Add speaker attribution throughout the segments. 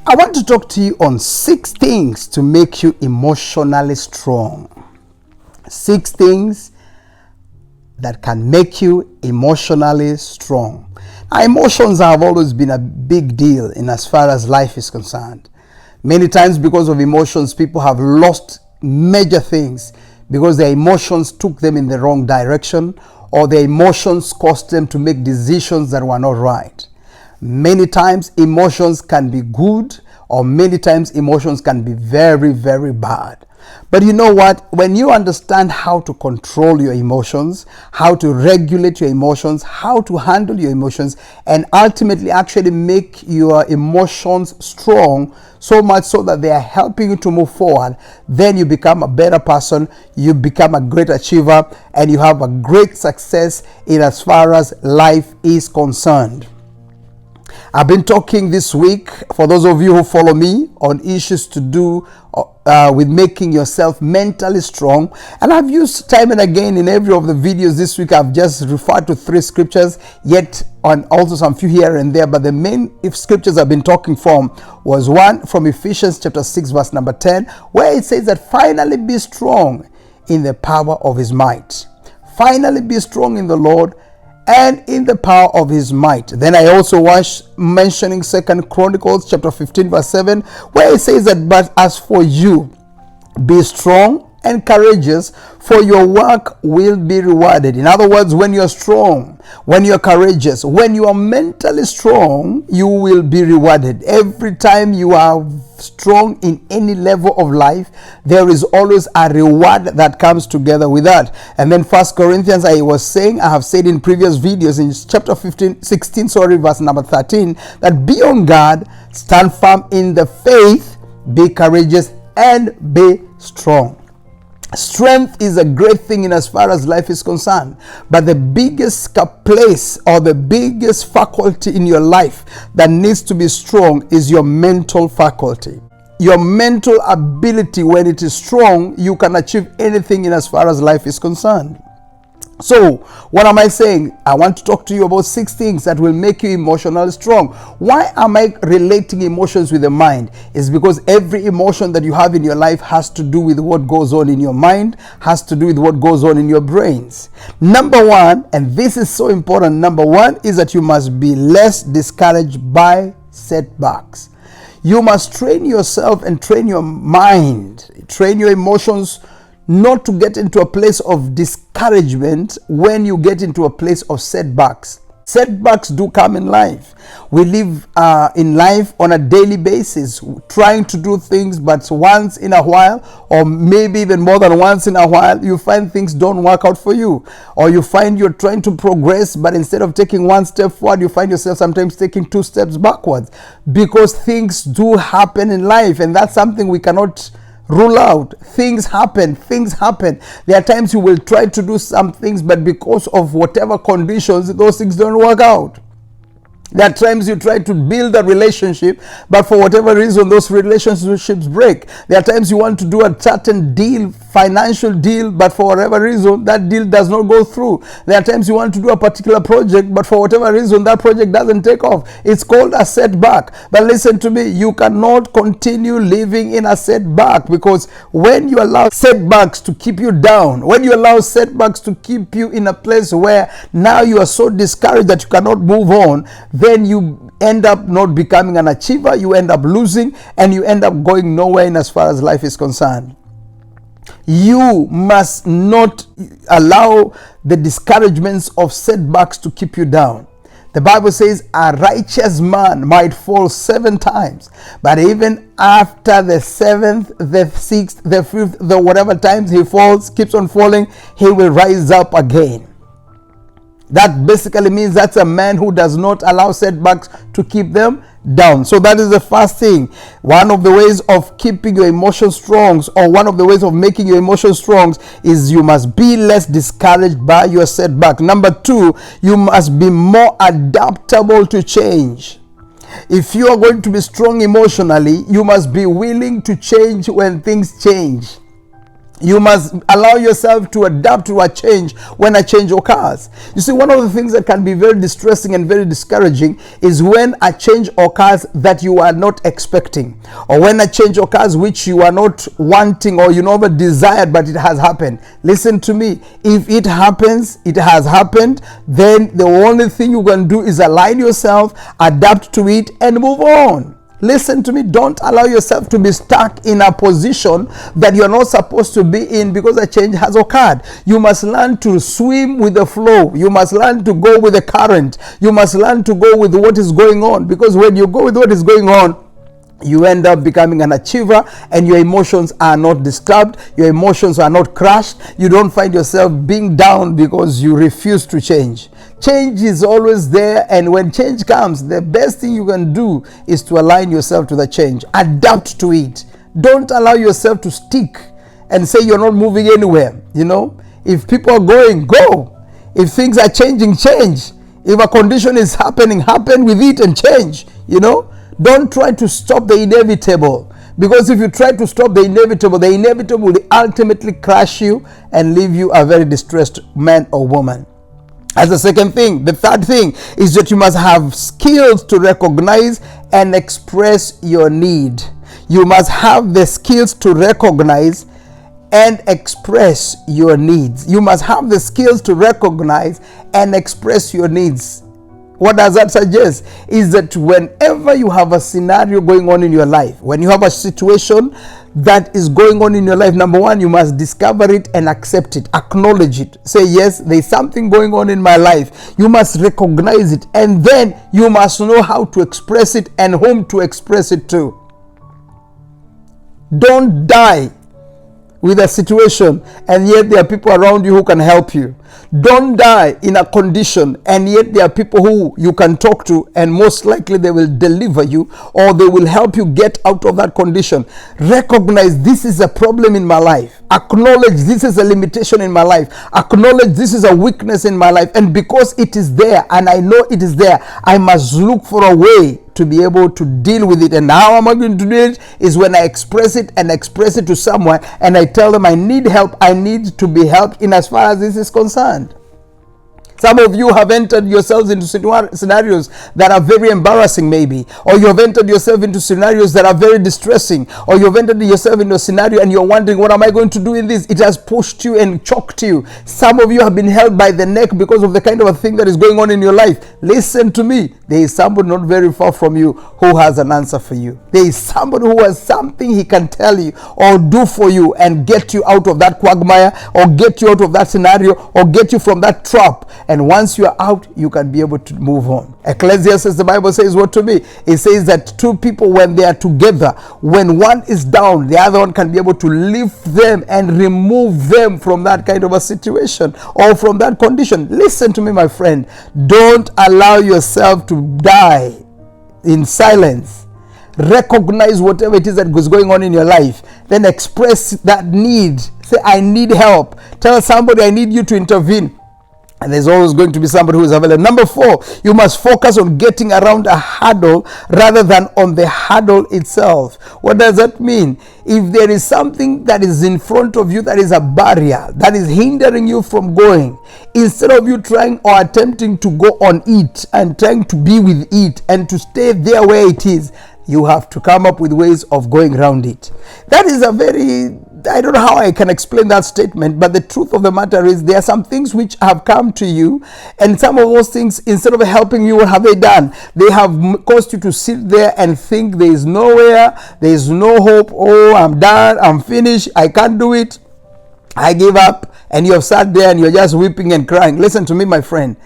Speaker 1: I want to talk to you on 6 things to make you emotionally strong. 6 things that can make you emotionally strong. Now, emotions have always been a big deal in as far as life is concerned. Many times because of emotions, people have lost major things because their emotions took them in the wrong direction, or their emotions caused them to make decisions that were not right. Many times emotions can be good, or many times emotions can be very, very bad. But you know what? When you understand how to control your emotions, how to regulate your emotions, how to handle your emotions, and ultimately actually make your emotions strong, so much so that they are helping you to move forward, then you become a better person, you become a great achiever, and you have a great success in as far as life is concerned. I've been talking this week, for those of you who follow me, on issues to do with making yourself mentally strong. And I've used time and again in every of the videos this week, I've just referred to 3 scriptures, yet on also some few here and there. But the main scriptures I've been talking from was one from Ephesians chapter 6, verse number 10, where it says that finally be strong in the power of his might. Finally be strong in the Lord and in the power of his might. Then I also was mentioning 2 Chronicles chapter 15 verse 7, where it says that, but as for you, be strong and courageous, for your work will be rewarded. In other words, when you're strong, when you're courageous, when you are mentally strong, you will be rewarded. Every time you are strong in any level of life, there is always a reward that comes together with that. And then 1 Corinthians, I have said in previous videos in chapter 16, verse number 13, that be on guard, stand firm in the faith, be courageous, and be strong. Strength is a great thing in as far as life is concerned, but the biggest place or the biggest faculty in your life that needs to be strong is your mental faculty. Your mental ability, when it is strong, you can achieve anything in as far as life is concerned. So, what am I saying? I want to talk to you about 6 things that will make you emotionally strong. Why am I relating emotions with the mind? It's because every emotion that you have in your life has to do with what goes on in your mind, has to do with what goes on in your brains. Number 1, and this is so important, number 1 is that you must be less discouraged by setbacks. You must train yourself and train your mind, train your emotions not to get into a place of discouragement when you get into a place of setbacks. Setbacks do come in life. We live in life on a daily basis, trying to do things, but once in a while, or maybe even more than once in a while, you find things don't work out for you. Or you find you're trying to progress, but instead of taking 1 step forward, you find yourself sometimes taking 2 steps backwards. Because things do happen in life, and that's something we cannot rule out. Things happen. There are times you will try to do some things, but because of whatever conditions, those things don't work out. There are times you try to build a relationship, but for whatever reason, those relationships break. There are times you want to do a certain deal, financial deal, but for whatever reason, that deal does not go through. There are times you want to do a particular project, but for whatever reason, that project doesn't take off. It's called a setback. But listen to me, you cannot continue living in a setback, because when you allow setbacks to keep you down, when you allow setbacks to keep you in a place where now you are so discouraged that you cannot move on, then you end up not becoming an achiever, you end up losing, and you end up going nowhere in as far as life is concerned. You must not allow the discouragements of setbacks to keep you down. The Bible says a righteous man might fall 7 times, but even after the 7th, the 6th, the 5th, the whatever times he falls, keeps on falling, he will rise up again. That basically means that's a man who does not allow setbacks to keep them down. So that is the first thing. One of the ways of keeping your emotions strong, or one of the ways of making your emotions strong, is you must be less discouraged by your setback. Number 2, you must be more adaptable to change. If you are going to be strong emotionally, you must be willing to change when things change. You must allow yourself to adapt to a change when a change occurs. You see, one of the things that can be very distressing and very discouraging is when a change occurs that you are not expecting, or when a change occurs which you are not wanting or you never desired, but it has happened. Listen to me. If it happens, it has happened, then the only thing you can do is align yourself, adapt to it, and move on. Listen to me. Don't allow yourself to be stuck in a position that you're not supposed to be in because a change has occurred. You must learn to swim with the flow. You must learn to go with the current. You must learn to go with what is going on, because when you go with what is going on, you end up becoming an achiever, and your emotions are not disturbed. Your emotions are not crushed. You don't find yourself being down because you refuse to change. Change is always there, and when change comes, the best thing you can do is to align yourself to the change. Adapt to it. Don't allow yourself to stick and say you're not moving anywhere. You know, if people are going, go. If things are changing, change. If a condition is happening, happen with it and change. You know, don't try to stop the inevitable, because if you try to stop the inevitable will ultimately crush you and leave you a very distressed man or woman. As the second thing, the third thing is that you must have skills to recognize and express your need. You must have the skills to recognize and express your needs. You must have the skills to recognize and express your needs. What does that suggest? Is that whenever you have a scenario going on in your life, when you have a situation that is going on in your life, number one, you must discover it and accept it, acknowledge it. Say, yes, there's something going on in my life. You must recognize it, and then you must know how to express it and whom to express it to. Don't die with a situation and yet there are people around you who can help you. Don't die in a condition and yet there are people who you can talk to, and most likely they will deliver you or they will help you get out of that condition. Recognize this is a problem in my life. Acknowledge this is a limitation in my life. Acknowledge this is a weakness in my life, and because it is there and I know it is there, I must look for a way to be able to deal with it. And how am I going to do it? Is when I express it and express it to someone, and I tell them I need help, I need to be helped in as far as this is concerned. Some of you have entered yourselves into scenarios that are very embarrassing, maybe, or you have entered yourself into scenarios that are very distressing, or you have entered yourself into a scenario and you're wondering, what am I going to do in this? It has pushed you and choked you. Some of you have been held by the neck because of the kind of a thing that is going on in your life. Listen to me. There is somebody not very far from you who has an answer for you. There is somebody who has something he can tell you or do for you and get you out of that quagmire, or get you out of that scenario, or get you from that trap. And once you are out, you can be able to move on. Ecclesiastes, the Bible says what to me? It says that two people, when they are together, when one is down, the other one can be able to lift them and remove them from that kind of a situation or from that condition. Listen to me, my friend. Don't allow yourself to die in silence. Recognize whatever it is that is going on in your life. Then express that need. Say, I need help. Tell somebody, I need you to intervene. And there's always going to be somebody who is available. Number 4, you must focus on getting around a hurdle rather than on the hurdle itself. What does that mean? If there is something that is in front of you that is a barrier, that is hindering you from going, instead of you trying or attempting to go on it and trying to be with it and to stay there where it is, you have to come up with ways of going around it. That is a very, I don't know how I can explain that statement, but the truth of the matter is there are some things which have come to you, and some of those things, instead of helping you, what have they done? They have caused you to sit there and think there is nowhere, there is no hope. Oh, I'm done, I'm finished, I can't do it, I give up. And you have sat there and you're just weeping and crying. Listen to me, my friend.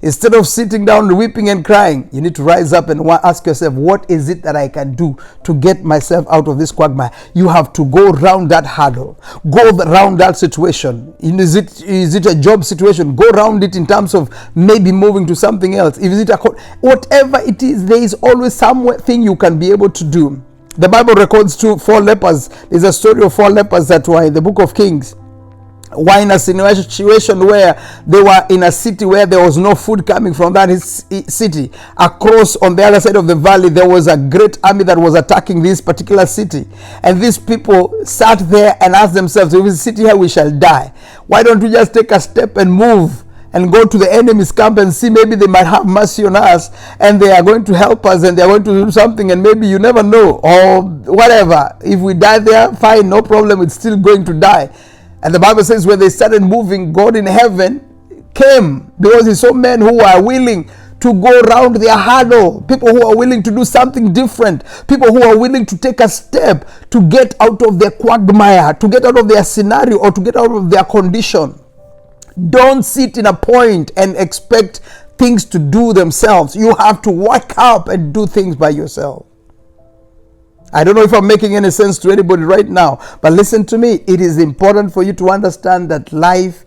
Speaker 1: Instead of sitting down weeping and crying, you need to rise up and ask yourself, what is it that I can do to get myself out of this quagmire? You have to go around that hurdle. Go around that situation. Is it a job situation? Go around it in terms of maybe moving to something else. If it whatever it is, there is always something you can be able to do. The Bible records 4 lepers. There's a story of 4 lepers that were in the book of Kings. were in a situation where they were in a city where there was no food coming from that city. Across on the other side of the valley, there was a great army that was attacking this particular city. And these people sat there and asked themselves, if we sit here, we shall die. Why don't we just take a step and move and go to the enemy's camp and see, maybe they might have mercy on us and they are going to help us and they are going to do something, and maybe you never know, or whatever. If we die there, fine, no problem, it's still going to die. And the Bible says when they started moving, God in heaven came, because he saw men who are willing to go around their hurdle, people who are willing to do something different, people who are willing to take a step to get out of their quagmire, to get out of their scenario, or to get out of their condition. Don't sit in a point and expect things to do themselves. You have to wake up and do things by yourself. I don't know if I'm making any sense to anybody right now, but listen to me. It is important for you to understand that life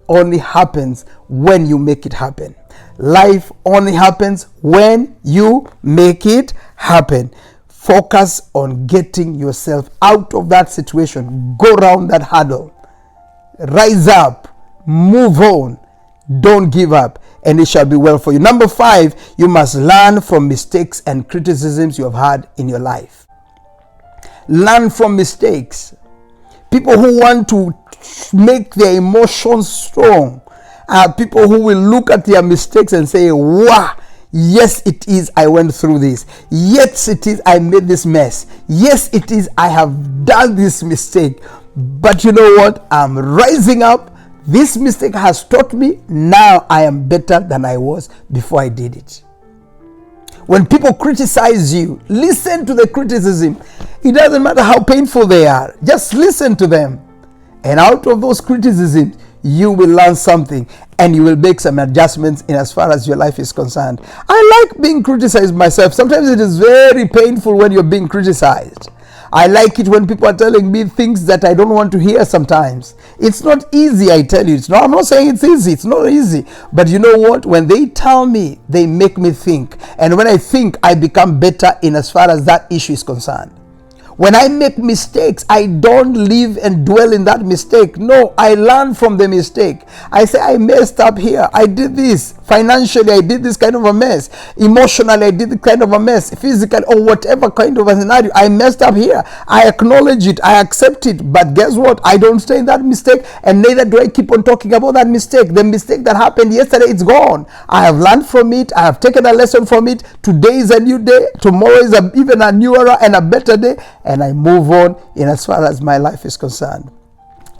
Speaker 1: only happens when you make it happen. Life only happens when you make it happen. Focus on getting yourself out of that situation. Go around that hurdle. Rise up. Move on. Don't give up, and it shall be well for you. Number 5, you must learn from mistakes and criticisms you have had in your life. Learn from mistakes. People who want to make their emotions strong are people who will look at their mistakes and say, wow, yes it is, I went through this. Yes it is, I made this mess. Yes it is, I have done this mistake. But you know what? I'm rising up. This mistake has taught me. Now I am better than I was before I did it. When people criticize you, listen to the criticism. It doesn't matter how painful they are. Just listen to them. And out of those criticisms, you will learn something and you will make some adjustments in as far as your life is concerned. I like being criticized myself. Sometimes it is very painful when you're being criticized. I like it when people are telling me things that I don't want to hear sometimes. It's not easy, I tell you. I'm not saying it's easy. It's not easy. But you know what? When they tell me, they make me think. And when I think, I become better in as far as that issue is concerned. When I make mistakes, I don't live and dwell in that mistake. No, I learn from the mistake. I say, I messed up here. I did this. Financially, I did this kind of a mess. Emotionally, I did this kind of a mess. Physically, or whatever kind of a scenario, I messed up here. I acknowledge it. I accept it. But guess what? I don't stay in that mistake, and neither do I keep on talking about that mistake. The mistake that happened yesterday, it's gone. I have learned from it. I have taken a lesson from it. Today is a new day. Tomorrow is even a newer and a better day. And I move on in as far as my life is concerned.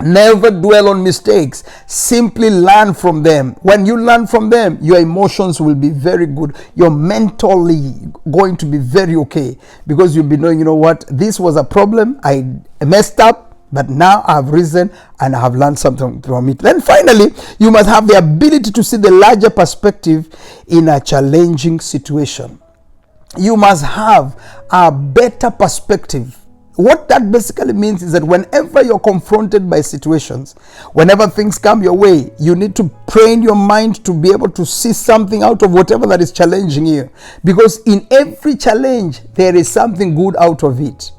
Speaker 1: Never dwell on mistakes. Simply learn from them. When you learn from them, your emotions will be very good. You're mentally going to be very okay, because you'll be knowing, you know what, this was a problem. I messed up, but now I've risen and I have learned something from it. Then finally, you must have the ability to see the larger perspective in a challenging situation. You must have a better perspective. What that basically means is that whenever you're confronted by situations, whenever things come your way, you need to train your mind to be able to see something out of whatever that is challenging you. Because in every challenge, there is something good out of it.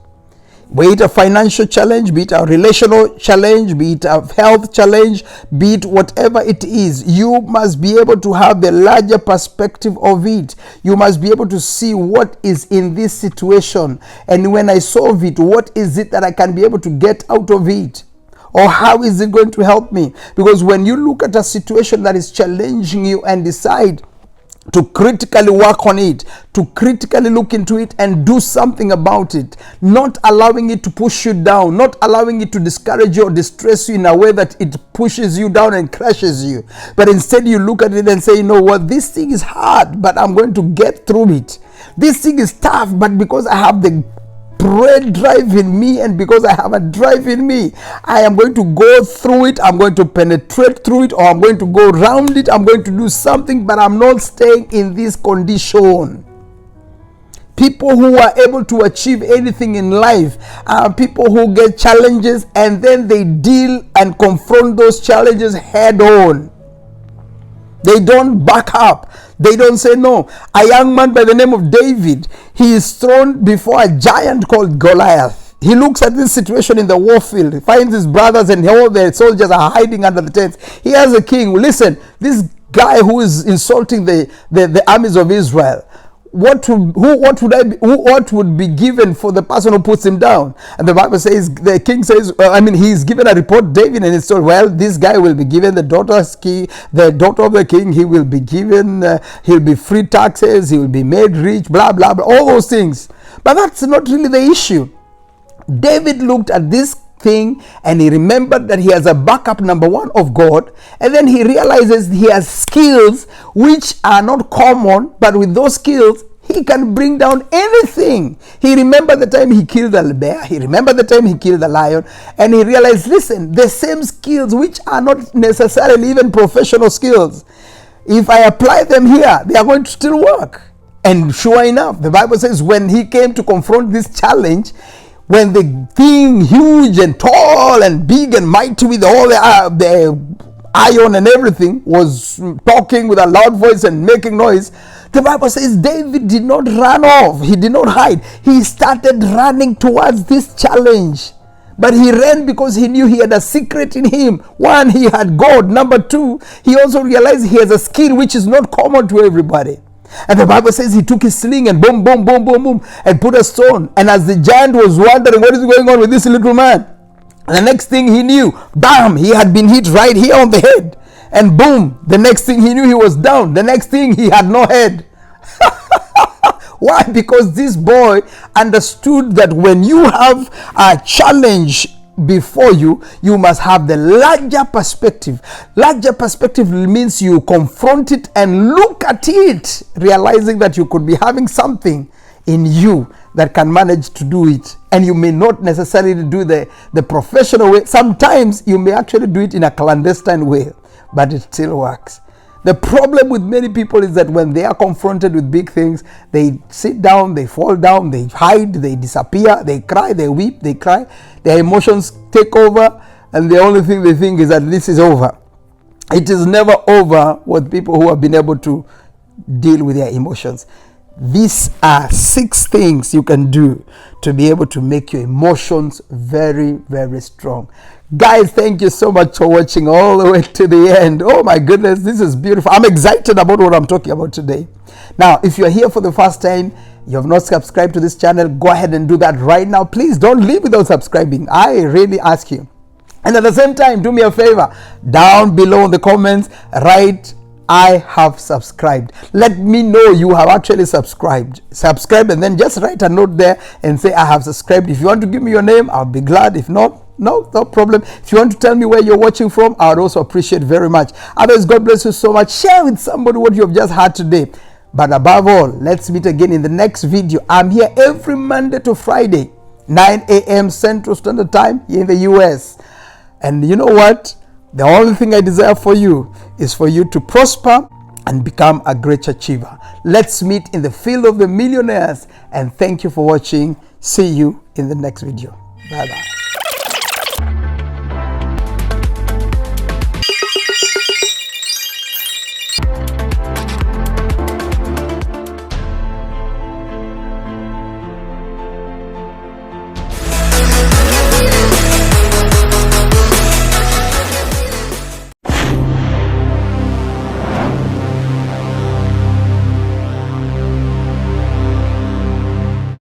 Speaker 1: Be it a financial challenge, be it a relational challenge, be it a health challenge, be it whatever it is, you must be able to have the larger perspective of it. You must be able to see what is in this situation. And when I solve it, what is it that I can be able to get out of it? Or how is it going to help me? Because when you look at a situation that is challenging you and decide to critically work on it, to critically look into it and do something about it, not allowing it to push you down, not allowing it to discourage you or distress you in a way that it pushes you down and crushes you, but instead you look at it and say, you know what, this thing is hard, but I'm going to get through it. This thing is tough, but because I have the drive in me, and because I have a drive in me, I am going to go through it. I'm going to penetrate through it, or I'm going to go around it. I'm going to do something, but I'm not staying in this condition. People who are able to achieve anything in life are people who get challenges and then they deal and confront those challenges head on. They don't back up. They don't say no. A young man by the name of David, he is thrown before a giant called Goliath. He looks at this situation in the warfield. He finds his brothers and all the soldiers are hiding under the tents. He has a king. Listen, this guy who is insulting the armies of Israel, what would be given for the person who puts him down? And the Bible says, the king says, he's given a report, David, and it's told, well, this guy will be given the daughter of the king. He will be given, he'll be free taxes, he will be made rich, blah, blah, blah, all those things. But that's not really the issue. David looked at this thing and he remembered that he has a backup, number one, of God, and then he realizes he has skills which are not common, but with those skills he can bring down anything. He remembered the time he killed the bear, he remembered the time he killed the lion, and he realized, listen, the same skills which are not necessarily even professional skills, if I apply them here, they are going to still work. And sure enough, the Bible says when he came to confront this challenge, when the thing huge and tall and big and mighty with all the iron and everything was talking with a loud voice and making noise, the Bible says David did not run off. He did not hide. He started running towards this challenge. But he ran because he knew he had a secret in him. One, he had God. Number two, he also realized he has a skill which is not common to everybody. And the Bible says he took his sling and boom, boom, boom, boom, boom, and put a stone. And as the giant was wondering what is going on with this little man, the next thing he knew, bam, he had been hit right here on the head. And boom, the next thing he knew, he was down. The next thing, he had no head. Why? Because this boy understood that when you have a challenge before you, you must have the larger perspective. Larger perspective means you confront it and look at it, realizing that you could be having something in you that can manage to do it. And you may not necessarily do the professional way. Sometimes you may actually do it in a clandestine way, but it still works. The problem with many people is that when they are confronted with big things, they sit down, they fall down, they hide, they disappear, they cry, they weep, they cry. Their emotions take over, and the only thing they think is that this is over. It is never over with people who have been able to deal with their emotions. These are 6 things you can do to be able to make your emotions very, very strong. Guys, thank you so much for watching all the way to the end. Oh my goodness, this is beautiful. I'm excited about what I'm talking about today. Now, if you're here for the first time, you have not subscribed to this channel, go ahead and do that right now. Please don't leave without subscribing. I really ask you. And at the same time, do me a favor. Down below in the comments, write, I have subscribed. Let me know you have actually subscribed. Subscribe and then just write a note there and say I have subscribed. If you want to give me your name, I'll be glad. If not, no problem. If you want to tell me where you're watching from, I would also appreciate very much. Others, God bless you so much. Share with somebody what you have just heard today. But above all, let's meet again in the next video. I'm here every Monday to Friday, 9 a.m. Central Standard Time here in the US. And you know what? The only thing I desire for you is for you to prosper and become a great achiever. Let's meet in the field of the millionaires. And thank you for watching. See you in the next video. Bye-bye.